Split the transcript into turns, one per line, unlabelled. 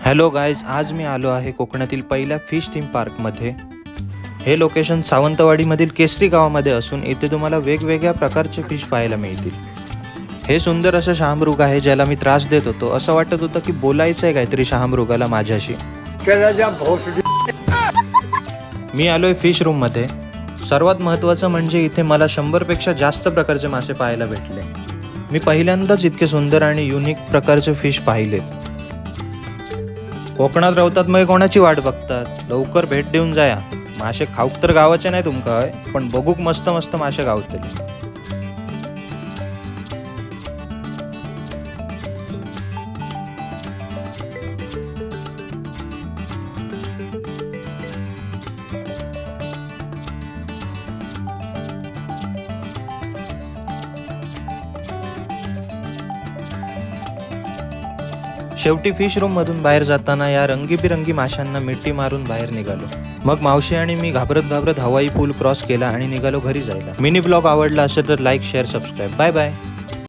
Hello guys, आज मी आलो आहे कोकणातील पहिल्या फिश थीम पार्कमध्ये। हे लोकेशन सावंतवाडीमधील केसरी गावामध्ये असून इथे तुम्हाला वेगवेगळ्या प्रकारचे फिश पाहायला मिळतील। हे सुंदर असं शहामृग आहे ज्याला मी त्रास देत होतो। असं वाटत होतं की बोलायचं आहे काहीतरी शहामृगाला माझ्याशी। मी आलोय फिश रूममध्ये। सर्वात महत्त्वाचं म्हणजे इथे मला 100 पेक्षा जास्त प्रकारचे मासे पाहायला भेटले। मी पहिल्यांदाच इतके सुंदर आणि युनिक प्रकारचे फिश पाहिलेत। कोकणात राहतात मग कोणाची वाट बघतात, लवकर भेट देऊन जाया। मासे खाऊक तर गावाचे नाही तुमका, पण बघूक मस्त मस्त मासे गावतले। शेवटी फिश रूम मधून बाहेर जाताना या रंगीबिरंगी माशांना मिठी मारून बाहेर निघालो। मग मावशी आणि मी घाबरत घाबरत हवाई पूल क्रॉस केला आणि निघालो घरी जायला। मिनी ब्लॉग आवडला असेल तर like, share, subscribe. Bye bye.